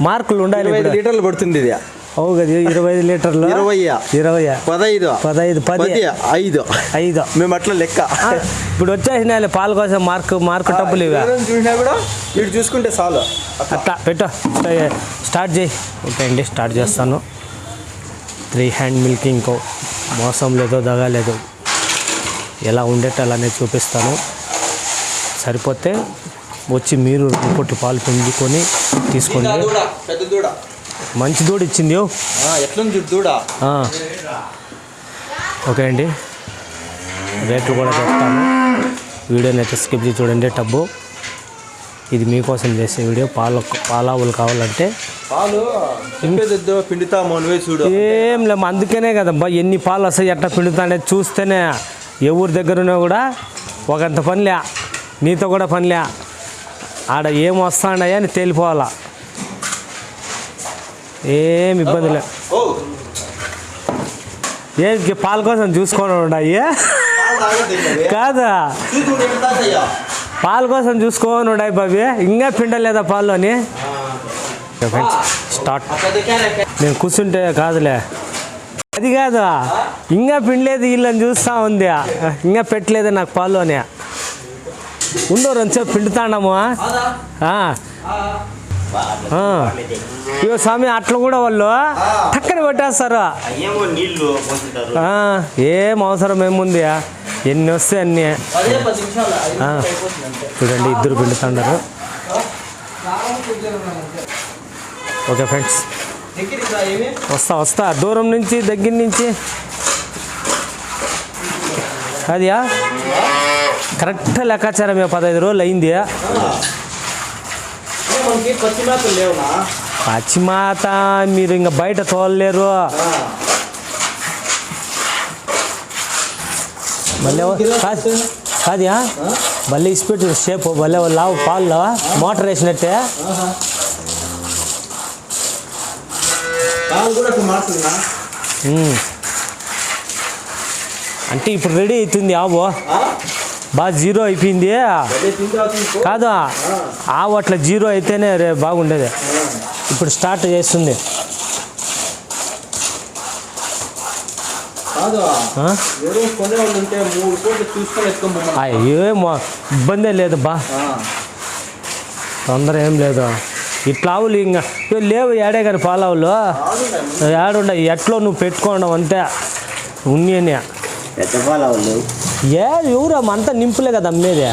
మార్కులు ఉండాలి. 25 లీటర్లు పడుతుంది ఇది. అవు కదా, 25 లీటర్లు, 20 15 15 10 5 మేము అట్లా లెక్క. ఇప్పుడు వచ్చేసినాయి పాల కోసం మార్కు టబ్బులు ఇవి చూసినా కూడా ఇటు చూసుకుంటే చాలు. అట్లా పెట్టు, స్టార్ట్ చేయి. ఓకే అండి, స్టార్ట్ చేస్తాను. 3 హ్యాండ్ మిల్కింగ్ కో, మోసం లేదో దగా లేదో, ఎలా ఉండేటలానే చూపిస్తాను. సరిపోతే వచ్చి మీరు 2 పొట్టి పాలు పిండుకొని తీసుకోండి. మంచి దూడ ఇచ్చింది. ఎట్లుంది దూడ? ఓకే అండి, రేట్లు కూడా చెప్తాను. వీడియోని అయితే స్కిప్ చేసి చూడండి. టబ్బు ఇది మీకోసం చేసే వీడియో. పాలావులు కావాలంటే పాలు పిండుతాము చూడు. ఏం లేము, అందుకనే కదబ్బా ఎన్ని పాలు వస్తాయి ఎట్లా పిండుతానే చూస్తేనే. ఏ ఊరి దగ్గరున్నా కూడా ఒకంత పనిలే, నీతో కూడా పనిలే, ఆడ ఏం వస్తాడయ్యా అని తేలిపోవాలా. ఏం ఇబ్బంది లే. ఏ పాల కోసం చూసుకోవడం ఉన్నాయి కాదా, పాల కోసం చూసుకోని ఉన్నాయి బాబీ. ఇంకా పిండలేదా పాలు అని. స్టార్ట్. నేను కూర్చుంటే కాదులే, అది కాదు, ఇంకా పిండలేదు వీళ్ళని చూస్తూ ఉంది. ఇంకా పెట్టలేదు నాకు పాలు అని. ఉండో రెండుసేపు పిండుతాండము. ఇవో స్వామి, అట్లా కూడా వాళ్ళు టక్కన పెట్టేస్తారు. ఏం అవసరం ఏముంది, ఎన్ని వస్తాయి అన్నీ. చూడండి, 2 పిండుతున్నారు. ఓకే ఫ్రెండ్స్, వస్తా దూరం నుంచి దగ్గర నుంచి. అది కరెక్ట్ లెక్కాచారం. 15 రోజులు అయింది. పచ్చిమాత మీరు ఇంకా బయట తోలలేరు. మళ్ళీ కాదా, మళ్ళీ ఇసిపెట్టు షేపు మళ్ళీ లావు పాలు మోటార్ వేసినట్టే. అంటే ఇప్పుడు రెడీ అవుతుంది. ఆవు బాగా 0 అయిపోయింది కాదు. ఆవు అట్లా 0 అయితేనే బాగుండేది. ఇప్పుడు స్టార్ట్ చేస్తుంది. ఏమో ఇబ్బందే లేదు బా, తొందర ఏం లేదు. ఇట్లా ఆవులు ఇంకా లేవు ఏడే కానీ పాలావులు ఏడుండ. ఎట్లో నువ్వు పెట్టుకోవడం అంతే ఉన్నియని. ఎవరు అంతా నింపులే కదా అమ్మేది.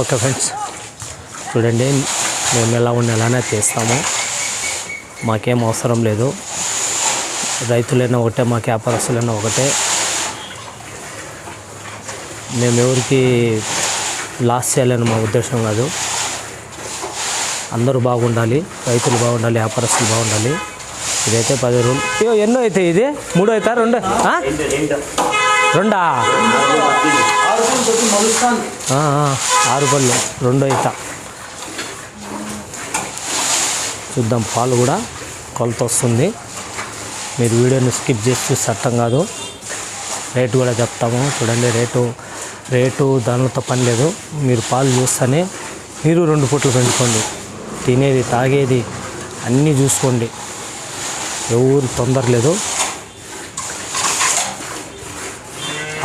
ఓకే ఫ్రెండ్స్, చూడండి, మేము ఎలా ఉండేలానే చేస్తాము. మాకేం అవసరం లేదు. రైతులైనా ఒకటే, మాకు వ్యాపారస్తులైనా ఒకటే. మేము ఎవరికి లాస్ చేయాలని మా ఉద్దేశం కాదు. అందరూ బాగుండాలి, రైతులు బాగుండాలి, వ్యాపారస్తులు బాగుండాలి. ఇదైతే 10 రోజులు. ఎన్నో అయితే ఇది? 3 అవుతా? 2 6 పళ్ళు 2 అవుతా. చూద్దాం, పాలు కూడా కొలత వస్తుంది. మీరు వీడియోని స్కిప్ చేసి చూస్తే అర్థం కాదు. రేటు కూడా చెప్తాము. చూడండి, రేటు దానితో పని లేదు. మీరు పాలు చూస్తేనే మీరు 2 పూటలు పెంచుకోండి. తినేది తాగేది అన్నీ చూసుకోండి. ఎవరు తొందర లేదు.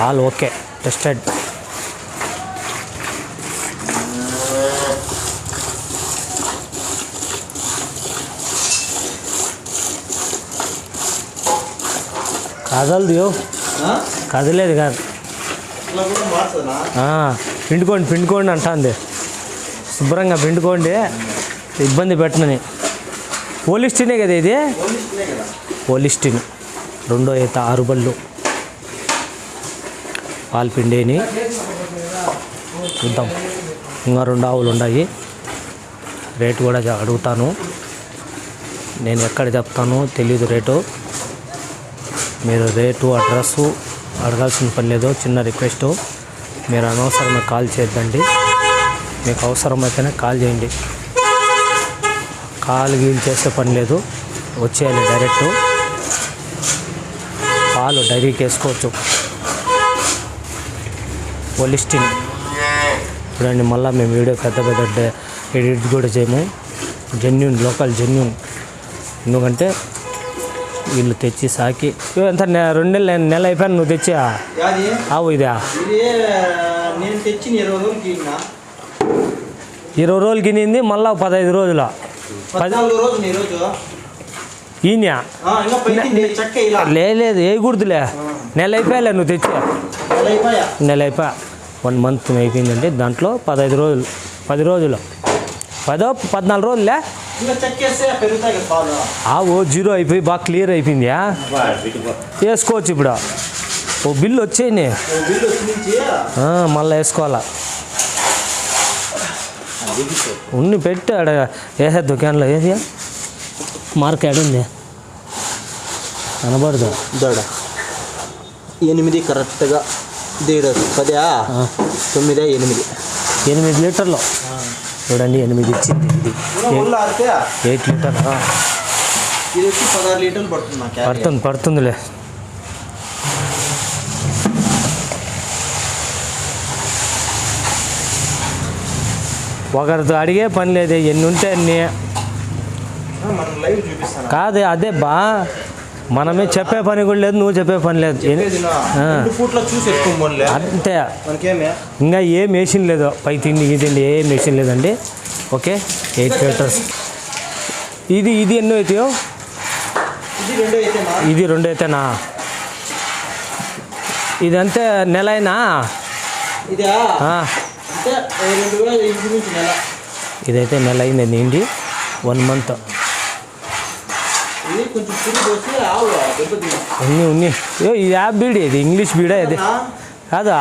All okay, tested. కదలదు, కదలేదు కాదు. పిండుకోండి అంటుంది. శుభ్రంగా పిండుకోండి, ఇబ్బంది పెట్టనని. పోలిస్టినే కదా ఇది? పోలిస్టిన్ 2 అయితే 6 బళ్ళు పాలు పిండేని. చూద్దాం, ఇంకా 2 ఆవులు ఉన్నాయి. రేటు కూడా అడుగుతాను. నేను ఎక్కడ చెప్తానో తెలీదు రేటు. మీరు రేటు అడ్రస్సు అడగాల్సిన పని లేదు. చిన్న రిక్వెస్ట్, మీరు అనవసరమైన కాల్ చేయొద్దండి. మీకు అవసరమైతేనే కాల్ చేయండి. కాల్ గీల్ చేసే పని లేదు, వచ్చేయాలి డైరెక్ట్. పాలు డైరీకి వేసుకోవచ్చు. ఒలిస్టిన్. చూడండి, మళ్ళీ మేము వీడియో పెద్ద ఎడిట్ కూడా చేయము. Genuine, local genuine. ఎందుకంటే వీళ్ళు తెచ్చి సాకి ఎంత 2 నెలలు అయిపోయాను నువ్వు తెచ్చా ఆవు ఇదా? నేను తెచ్చిన 20 రోజులు 20 రోజులు గినింది, మళ్ళీ 15 రోజులు. 14 రోజులు ఈరోజు ఈయన లేదు వేయకూడదులే. నెల అయిపోయాలే నువ్వు తెచ్చా. నెల అయిపోయా, 1 మంత్ అయిపోయిందంటే దాంట్లో 15 రోజులు, 10 రోజులు, 14 రోజులే. ఆవు 0 అయిపోయి బాగా క్లియర్ అయిపోయిందా? వేసుకోవచ్చు ఇప్పుడు. ఓ బిల్లు వచ్చేయండి, మళ్ళీ వేసుకోవాలా. ఉన్ని పెట్టి ఆడ వేసే దుకాణంలో వేసి మార్కెట్ ఉంది కనబడదు. 8 కరెక్ట్గా 10, 9, 8 లీటర్లు. చూడండి 8 ఇచ్చింది. ఇది 8 లీటర్ ఇది 16 లీటర్లు పడుతుందిలే. ఒకరితో అడిగే పని లేదు, ఎన్ని ఉంటే అన్ని. కాదు అదే బా, మనమే చెప్పే పని కూడా లేదు, నువ్వు చెప్పే పని లేదు. అంతే, ఇంకా ఏ మెషిన్ లేదు. పై తిండి ఏ మెషిన్ లేదండి. Okay, 8 litres. ఇది ఎన్నో అవుతాయో? ఇది 2 అయితేనా? ఇది అంతే నెల అయినా? ఇదైతే నెల అయింది నిండి, 1 మంత్. ఉన్ని ఈ యాప్ బీడ్, ఇది ఇంగ్లీష్ బీడా? ఇది కాదా?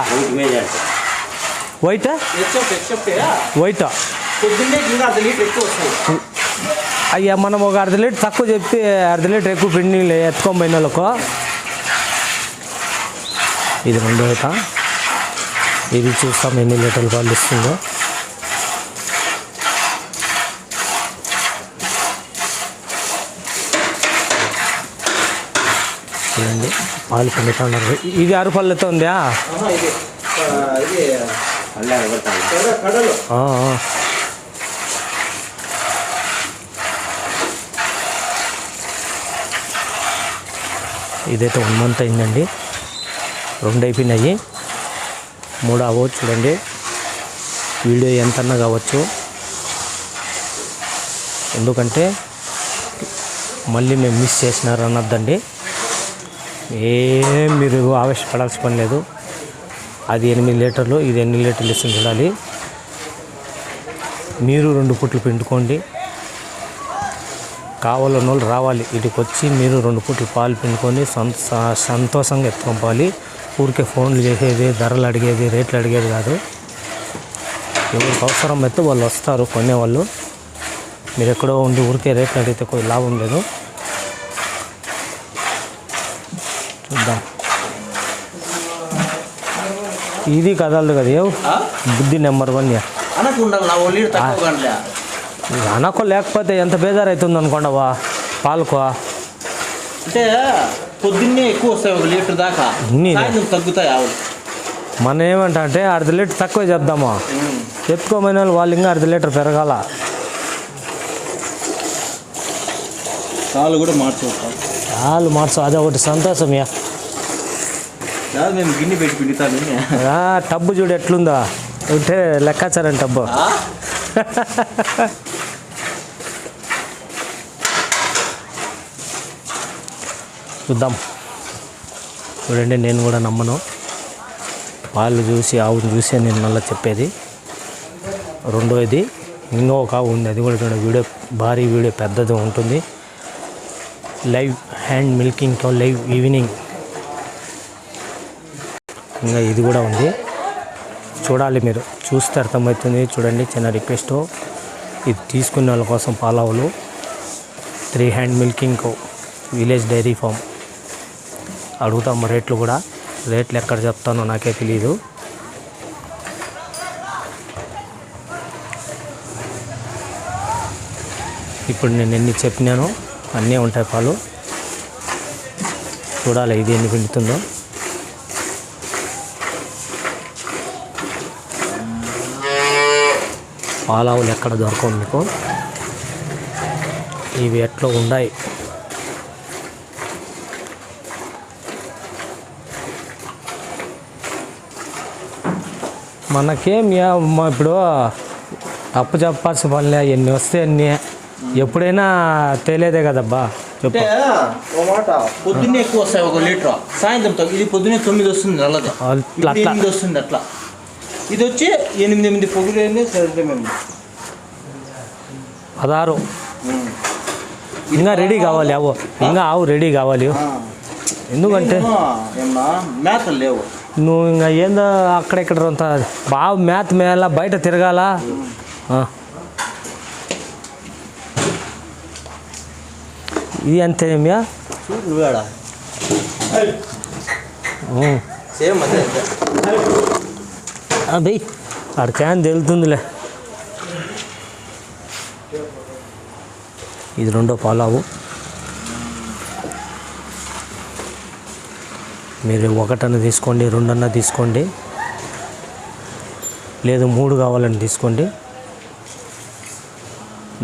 వైటా? అయ్యా, మనం ఒక 1/2 లీటర్ తక్కువ చెప్తే 1/2 లీటర్ ఎక్కువ పిండి ఎత్తుకొని పోయిన వాళ్ళకు. ఇది 2 అవుతా. ఇది చూస్తాం ఎన్ని లీటర్లు పాలు ఇస్తుందో. చూడండి, పాలు పిండుతున్నారు. ఇది 6 పళ్ళతో ఉందా? ఇదైతే 1 మంత్ అయిందండి. 2 అయిపోయినాయి, 3 అవ్వచ్చు. చూడండి, వీడియో ఎంతన్నా కావచ్చు, ఎందుకంటే మళ్ళీ మేము మిస్ చేసినారు అనొద్దండి. ఏం మీరు ఆవేశపడాల్సిన పని లేదు. అది 8 లీటర్లు, ఇది ఎన్ని లీటర్లు ఇస్తుంది చూడాలి. మీరు 2 పూట్లు పిండుకోండి. కావాలన్న వాళ్ళు రావాలి ఇటుకు వచ్చి, మీరు 2 పూట్లు పాలు పిండుకొని సంతోషంగా ఎత్తుకోవాలి. ఊరికే ఫోన్లు చేసేది, ధరలు అడిగేది, రేట్లు అడిగేది కాదు. ఎవరికి అవసరం అయితే వాళ్ళు వస్తారు కొనేవాళ్ళు. మీరు ఎక్కడో ఉండి ఊరికే రేట్లు అడిగితే కొద్ది లాభం లేదు. చూద్దాం. ఇది కదలదు కదా, బుద్ధి నెంబర్ 1. అనకో లేకపోతే ఎంత బేజారు అవుతుంది అనుకోండవా పాలకు. అంటే పొద్దున్నే ఎక్కువ వస్తాయి, 1 లీటర్ దాకా తగ్గుతాయి ఆవులు. మనం ఏమంటా అంటే 1/2 లీటర్ తక్కువ చెప్దామా, ఎత్తుకోమైన వాళ్ళు ఇంకా 1/2 లీటర్ పెరగాల. పాలు కూడా మార్చుకుంటాం. పాలు మార్చు, అదే ఒకటి సంతోషం. మేము గిన్నె పెట్టి పిండుతాను. టబ్బు చూడు ఎట్లుందా, ఉంటే లెక్కాచారని టబ్బు. చూద్దాం. చూడండి, నేను కూడా నమ్మను. పాలు చూసి, ఆవును చూసి నేను మళ్ళీ చెప్పేది. రెండోది ఇంకో ఒక ఆవు ఉంది, అది కూడా చూడండి. వీడియో భారీ వీడియో పెద్దది ఉంటుంది. లైవ్ హ్యాండ్ మిల్కింగ్తో లైవ్ ఈవినింగ్. ఇంకా ఇది కూడా ఉంది, చూడాలి. మీరు చూస్తే అర్థమవుతుంది. చూడండి, చిన్న రిక్వెస్ట్, ఇది తీసుకునే వాళ్ళ కోసం పాలావులు. 3 hand milking village dairy farm. అడుగుతాం రేట్లు కూడా. రేట్లు ఎక్కడ చెప్తానో నాకే తెలియదు. ఇప్పుడు నేను ఎన్ని చెప్పినానో అన్నీ ఉంటాయి పాలు. చూడాలి ఇది ఎన్ని పిండుతుందో. పాలావులు ఎక్కడ దొరకవు మీకు. ఇవి ఎట్లా ఉన్నాయి. మనకేం ఇప్పుడు తప్పు చెప్పాల్సిన పనిలే, ఎన్ని వస్తే అన్నీ ఎప్పుడైనా తేలేదే కదబ్బా. అంటే ఓ మాట పొద్దున్నే ఎక్కువ వస్తాయి 1 లీటర్, సాయంత్రం ఇది పొద్దున్నే 9 వస్తుంది నల్లది, 8 వస్తుంది అట్లా. ఇది వచ్చి 8 పొగులు 16 ఇంకా రెడీ కావాలి. ఇంకా ఆవు రెడీ కావాలి. ఎందుకంటే మేతలు లేవు. నువ్వు ఇంకా ఏందో అక్కడెక్కడ అంత బాగా మేత మేళ బయట తిరగాల. ఇది అంతేమియా సేమ్ అదే బెయ్ ఆడ క్యాన్ తెలుతుందిలే. ఇది రెండో పాలావు. మీరు 1 తీసుకోండి, 2 తీసుకోండి, లేదు 3 కావాలని తీసుకోండి.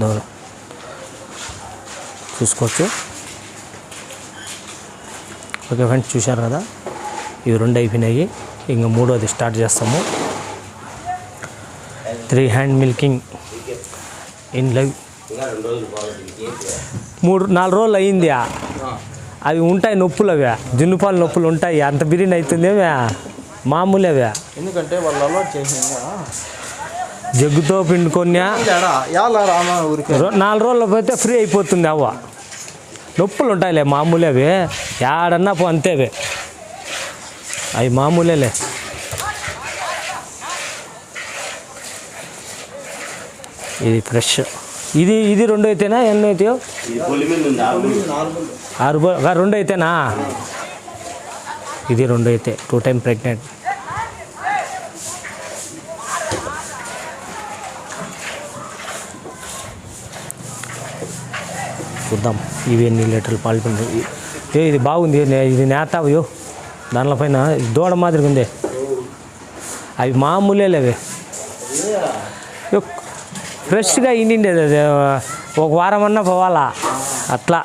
దూరం చూసుకోవచ్చు. ఓకే ఫ్రెండ్స్, చూశారు కదా, ఇవి 2 అయిపోయినాయి. ఇంకా 3వది స్టార్ట్ చేస్తాము. 3 హ్యాండ్ మిల్కింగ్ ఇన్ లైవ్. 3-4 రోజులు అయ్యింది. అవి ఉంటాయి నొప్పులు, అవి జున్నుపాలు నొప్పులు ఉంటాయి. అంత బిర్యానీ అవుతుందేమే మామూలు అవే. ఎందుకంటే వాళ్ళు అలవాటు చేసిన జగ్గుతో పిండుకొని 4 రోజులు పోతే ఫ్రీ అయిపోతుంది. నొప్పులు ఉంటాయిలే మామూలే, అవి ఏడన్నా అంతేవే, అవి మామూలేలే. ఇది ఫ్రెష్. ఇది 2 అయితేనా, ఎన్ని అవుతాయో? 2 అయితేనా? ఇది 2 అయితే 2 టైమ్ ప్రెగ్నెంట్. చూద్దాం ఇవి ఎన్ని లీటర్లు పాలు పిండి. ఇది బాగుంది, ఇది నేతావు దానిపైన దూడ మాదిరిగా ఉంది. అవి మామూలేలే, అవి ఫ్రెష్గా ఇండిండేది. అది 1 వారం అన్నా పోవాలా అట్లా.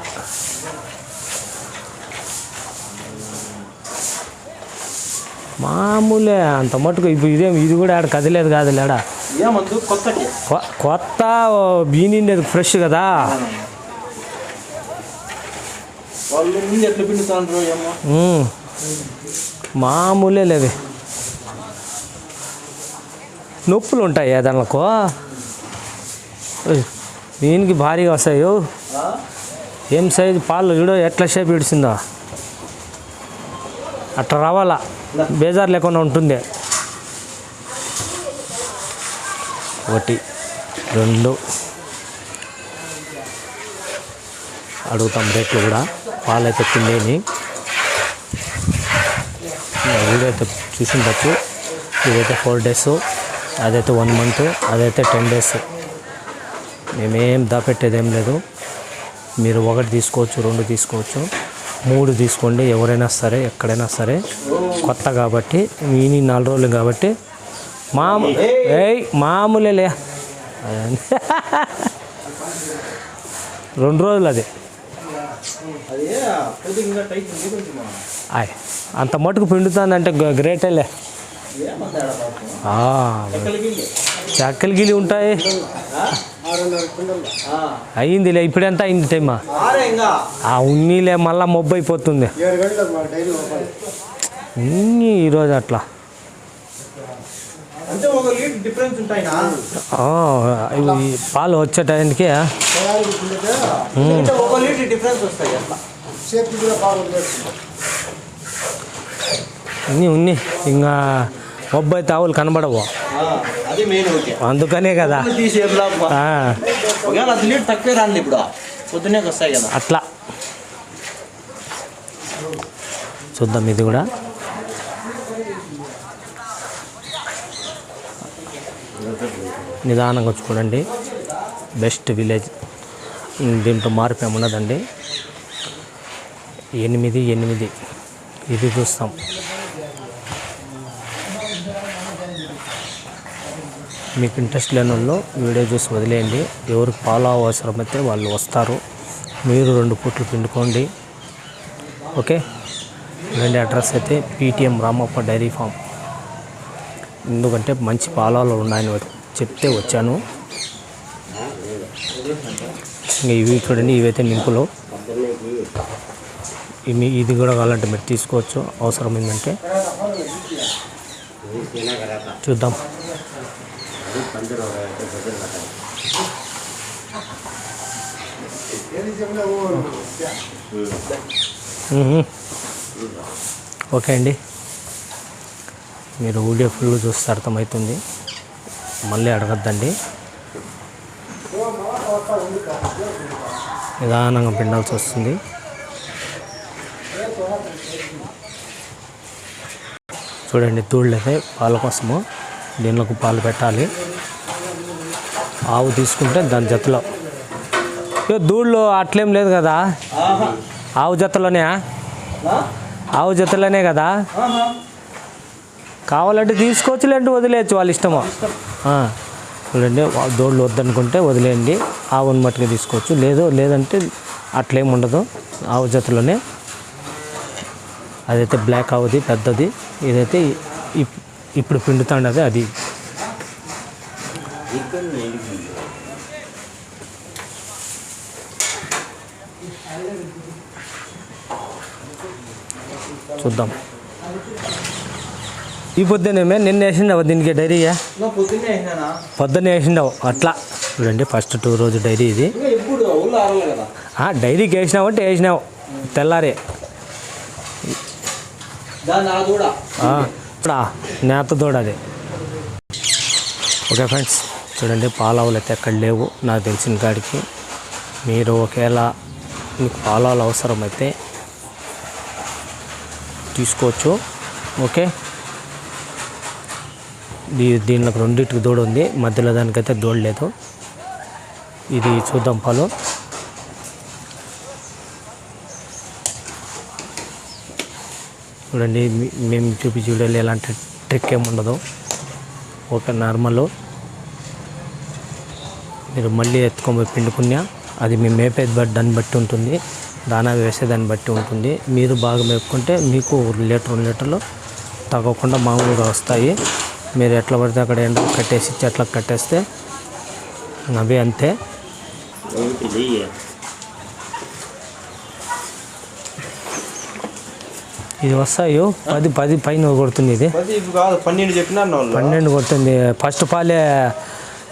మామూలే అంత మటుకు. ఇప్పుడు ఇది కూడా ఆడ కదిలేదు కాదు లేడా, కొత్త బీనిండేది ఫ్రెష్ కదా. మామూలే లేవి, నొప్పులు ఉంటాయి దానికో. దీనికి భారీగా వస్తాయో. ఏం సైజు పాలు చూడో ఎట్లా షేప్ ఇడిచిందో, అట్లా రావాలా, బేజారు లేకుండా ఉంటుంది. 1 2 అడుగుతాం రేట్లు కూడా. పాలు అయితే తిండేని వీడియో అయితే చూసిండొచ్చు. ఇదైతే 4 డేస్, అదైతే 1 మంత్, అదైతే 10 డేస్. మేమేం దాపెట్టేది ఏం లేదు. మీరు 1 తీసుకోవచ్చు, 2 తీసుకోవచ్చు, 3 తీసుకోండి. ఎవరైనా సరే, ఎక్కడైనా సరే. కొత్త కాబట్టి, మీ 4 రోజులు కాబట్టి మామూలేలే. 2 రోజులు అది. అంత మటుకు పిండుతుందంటే గ్రేటేలే. చెక్కలు గిలి ఉంటాయి. అయ్యిందిలే, ఇప్పుడెంత అయింది టైమా? ఉన్నీలే, మళ్ళా మొబ్బు అయిపోతుంది. ఈరోజు అట్లా పాలు వచ్చే టైంకి ఉన్ని ఇంకా మొబ్బు అయితే ఆవులు కనబడవు, అందుకనే కదా అట్లా. చూద్దాం ఇది కూడా. నిదానంగా చూడండి. బెస్ట్ విలేజ్, దీంట్లో మార్పు ఏమున్నదండి. 8 ఇది చూస్తాం. మీకు ఇంట్రెస్ట్ లేని వాళ్ళు వీడియో చూసి వదిలేయండి. ఎవరికి పాలు అవసరమైతే వాళ్ళు వస్తారు. మీరు 2 పూట్లు పిండుకోండి. ఓకే. ఇలాంటి అడ్రస్ అయితే PTM రామప్ప డైరీ ఫామ్. ఎందుకంటే మంచి పాలాలు ఉన్నాయని చెప్తే వచ్చాను. ఇంకా ఇవి చూడండి, ఇవైతే మింకులు. ఇది కూడా కావాలంటే మీరు తీసుకోవచ్చు అవసరమైందంటే. చూద్దాం. ఓకే అండి, మీరు వీడియో ఫుల్ చూస్తే అర్థమవుతుంది. మళ్ళీ అడగద్దండి. నిదానంగా పిండాల్సి వస్తుంది. చూడండి, దూళ్ళైతే పాల కోసము దీనిలోకి పాలు పెట్టాలి. ఆవు తీసుకుంటే దాని జతలో దూళ్ళు అట్లేం లేదు కదా. ఆవు జతలోనే కదా. కావాలంటే తీసుకోవచ్చు, లేదంటే వదిలేయచ్చు, వాళ్ళ ఇష్టము. చూడండి, దూళ్ళు వద్దనుకుంటే వదిలేయండి. ఆవుని మట్టుగా తీసుకోవచ్చు. లేదంటే అట్లేం ఉండదు. ఆవు జతలోనే. అదైతే బ్లాక్ ఆవుది పెద్దది. ఇదైతే ఇప్పుడు పిండుతాండది అది. చూద్దాం. ఈ పొద్దునేమే నిన్న వేసిండవు దీనికి డైరీయా? పొద్దున్నే వేసిండవు అట్లా. చూడండి, ఫస్ట్ 2 రోజు డైరీ ఇది. డైరీకి వేసినావు అంటే వేసినావు తెల్లారే. నేత దూడ అది. ఓకే ఫ్రెండ్స్, చూడండి, పాలావులు అయితే ఎక్కడ లేవు నాకు తెలిసిన కాడికి. మీరు ఒకవేళ మీకు పాలాలు అవసరమైతే తీసుకోవచ్చు. ఓకే. దీనిలోకి 2టికి దూడ ఉంది, మధ్యలో దానికైతే దూడ లేదు. ఇది చూద్దాం పాలు. చూడండి, మేము చూపించి వీడియోలో ఎలాంటి ట్రిక్ ఏమి ఉండదు. Okay, normal. మీరు మళ్ళీ ఎత్తుకొని పిండుకున్నా అది మేము మేపేది దాన్ని బట్టి ఉంటుంది, దానా వేసేదాన్ని బట్టి ఉంటుంది. మీరు బాగా మేపుకుంటే మీకు 1 లీటర్ 2 లీటర్లు తగ్గకుండా మామూలుగా వస్తాయి. మీరు ఎట్లా పడితే అక్కడ ఎండలు కట్టేసి చెట్లకు కట్టేస్తే అవి అంతే. ఇది వస్తాయో 10 పైన కొడుతుంది. ఇది 12 కొడుతుంది. ఫస్ట్ పాలే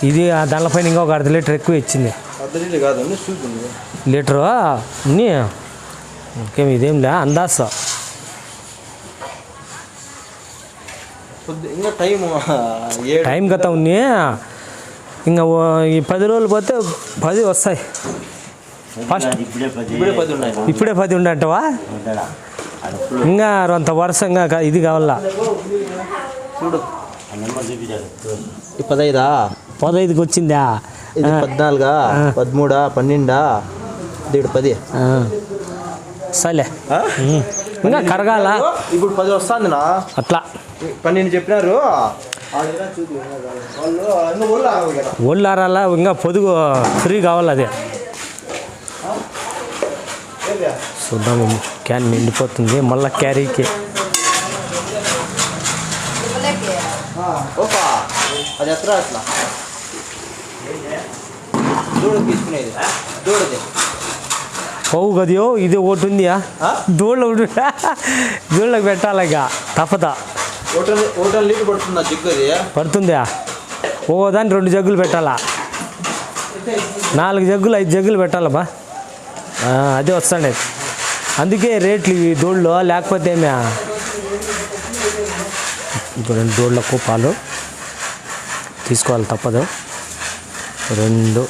ఇది. దానిపైన ఇంకొక 1/2 లీటర్ ఎక్కువ ఇచ్చింది. లీటరు అన్నీ ఇంకేమి ఇదేం లే అందాస. టైం గత ఉన్నాయి. ఇంకా ఈ 10 రోజులు పోతే 10 వస్తాయి. ఫస్ట్ ఇప్పుడే 10 ఉండటవా? ఇంకా అంత వరుసంగా ఇది కావాలా? 15కి వచ్చిందా? 14, 13, 12, 10. సరే, ఇంకా కరగాల. ఇప్పుడు 10 వస్తుందినా అట్లా. 12 చెప్పినారు. ఒళ్ళు ఆరాలా, ఇంకా పొదుగు ఫ్రీ కావాలి. అదే చూద్దాం. క్యాన్ నిండిపోతుంది. మళ్ళీ క్యారీకి అది ఎత్ర అట్లా దూడ తీసుకునేది. దూడది పోవు కదో. ఇది ఒకటి ఉందియా దూళ్ళకి పెట్టాలి. ఇక తప్పదా. హోటల్ లీటర్ పడుతుందా? జగ్గు అది పడుతుందా? దాన్ని 2 జగ్గులు పెట్టాలా, 4 జగ్గులు 5 జగ్గులు పెట్టాలబ్బా. అదే వస్తాండే. అందుకే రేట్లు ఇవి దూళ్ళు. లేకపోతే ఏమే ఇప్పుడు 2 దూళ్ళకు పాలు తీసుకోవాలి తప్పదు. 2,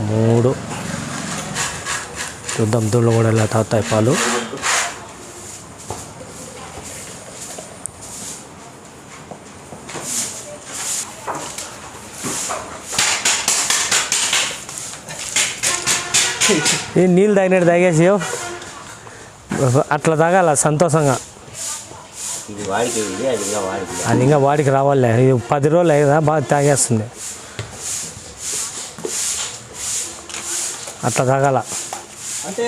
3 చూద్దాం. దూళ్ళు కూడా ఇలా తాగుతాయి పాలు. నీళ్ళు తాగినట్టు తాగేసి అట్లా తాగాల సంతోషంగా. అది ఇంకా వాడికి రావాలే. ఇది 10 రోజులు అయ్యిందా బాగా తాగేస్తుంది. అట్లా తాగాల. అంటే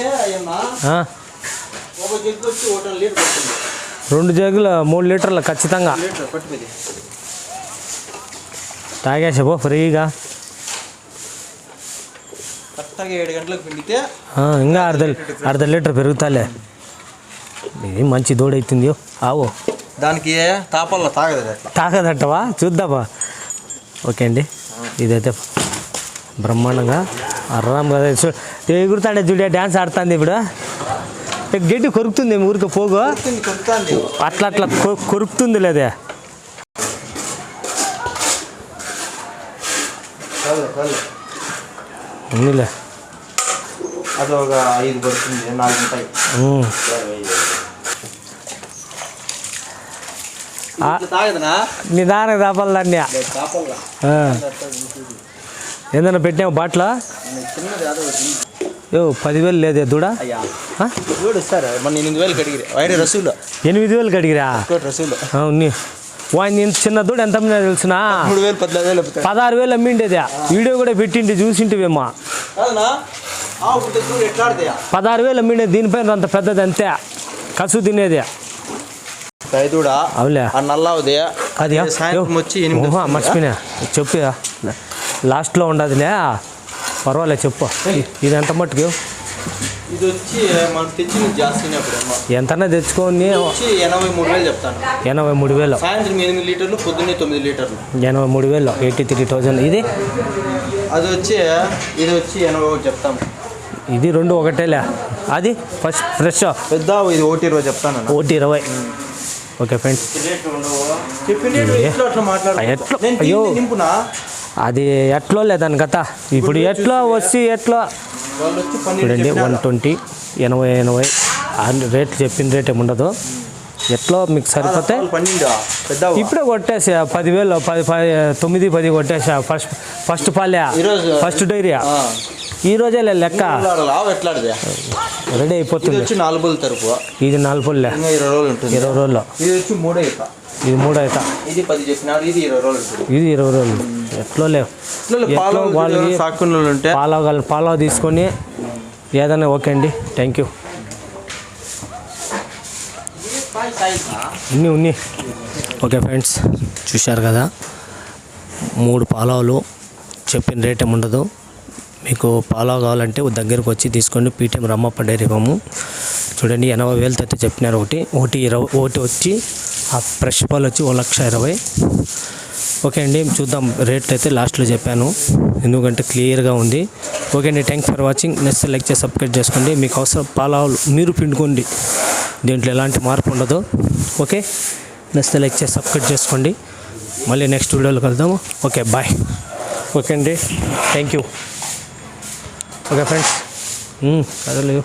ఒక జగ్గు వచ్చి 1 లీటర్ పడుతుంది. 2 జగ్గులు 3 లీటర్లు ఖచ్చితంగా తాగేసాబో ఫ్రీగా. కరెక్ట్గా 7 గంటలకు పిండితే ఇంకా అర్ధ లీటర్ పెరుగుతాలే. ఇది మంచి దూడైతుంది. ఆవో దానికి తాపల్లో తాగదట్టవా చూద్దామా. ఓకే అండి, ఇదైతే బ్రహ్మాండంగా అర్రాం కదా. ఎగురుతాడే చూడే డ్యాన్స్ ఆడుతుంది. ఇప్పుడు గడ్డి కొరుకుతుంది ఊరికి పోగు అట్లా అట్లా కొరుకుతుంది లేదే. ఉన్నిలే అది ఒక 5 పడుతుంది, 4 ఉంటాయి. నిదానం తాపాలన్నీ. ఏందన్నా పెట్టాము బాట్లో. 10,000 లేదే దూడ. 8,000 కడిగిరా. వాడిని చిన్న దూడ ఎంత అమ్మినా తెలిసిన 16,000 అమ్మిండేది. వీడియో కూడా పెట్టిండి చూసింటివేమో. 16,000 అమ్మిండే. దీనిపైన అంత పెద్దది అంతే కసు తినేది. అవులే అది మర్చిపోయినా చెప్పు. లాస్ట్లో ఉండదులే పర్వాలేదు చెప్పు. ఇది ఎంత మట్టుకు ఇది వచ్చి మనం తెచ్చిన జాస్తినే ఎంతన్నా తెచ్చుకొని 83,000 చెప్తాను. 83,000. సాయంత్రం 8 లీటర్లు, పొద్దున్నే 9 లీటర్లు. 83,000, 83,000. ఇది అది వచ్చి ఇది వచ్చి 81 చెప్తాము. ఇది 2 ఒకటేలే. అది ఫస్ట్ ఫ్రెష్ పెద్ద ఇది 1,20 చెప్తాను. 1,20. ఓకే ఫ్రెండ్స్, అయ్యో అది ఎట్లో లేదని కథ. ఇప్పుడు ఎట్లో వచ్చి ఎట్లో చూడండి 120, 80 రేట్లు చెప్పిన రేట్ ఏమి ఉండదు. ఎట్లో మీకు సరిపోతే ఇప్పుడే కొట్టేసా 10,000, 9, 10 కొట్టేసా. ఫస్ట్ పాలే ఫస్ట్ డైరియా ఈ రోజే లెక్క రెడీ అయిపోతుంది. ఇది 4 పళ్ళు తరుపు. ఇది 4 పళ్ళే 20 రోజులు ఉంటుంది. 20 రోజుల్లో. ఇది వచ్చి 3 అవుతా. ఇది 3 అవుతా. ఇది 10 చెప్పినాడు. ఇది 20 రోజులు ఉంటుంది. ఇది 20 రోజులు. ఎట్లో లేవు వాళ్ళకి పాలో తీసుకొని ఏదైనా. ఓకే అండి, thank you. Unni okay friends, చూశారు కదా 3 పాలాలు చెప్పిన రేట్ ఏమి ఉండదు. మీకు పాలా కావాలంటే దగ్గరకు వచ్చి తీసుకోండి. PTM Rammappa dairy farm. చూడండి 80,000 అయితే చెప్పినారు. ఒకటి వచ్చి ఆ ఫ్రెష్ పాలు వచ్చి 1,20,000. ఓకే అండి, చూద్దాం. రేట్ అయితే లాస్ట్లో చెప్పాను ఎందుకంటే క్లియర్గా ఉంది. ఓకే అండి, thanks for watching. Next like చేసి సబ్స్క్రైబ్ చేసుకోండి. మీకు అవసరం పాలాలు మీరు పిండుకోండి, దీంట్లో ఎలాంటి మార్పు ఉండదు. ఓకే, నెక్స్ట్ లైక్ చేసి సబ్స్క్రైబ్ చేసుకోండి. మళ్ళీ నెక్స్ట్ వీడియోలో కలుద్దాము. Okay, bye. ఓకే అండి, థ్యాంక్ యూ. Okay friends, కదలేదు.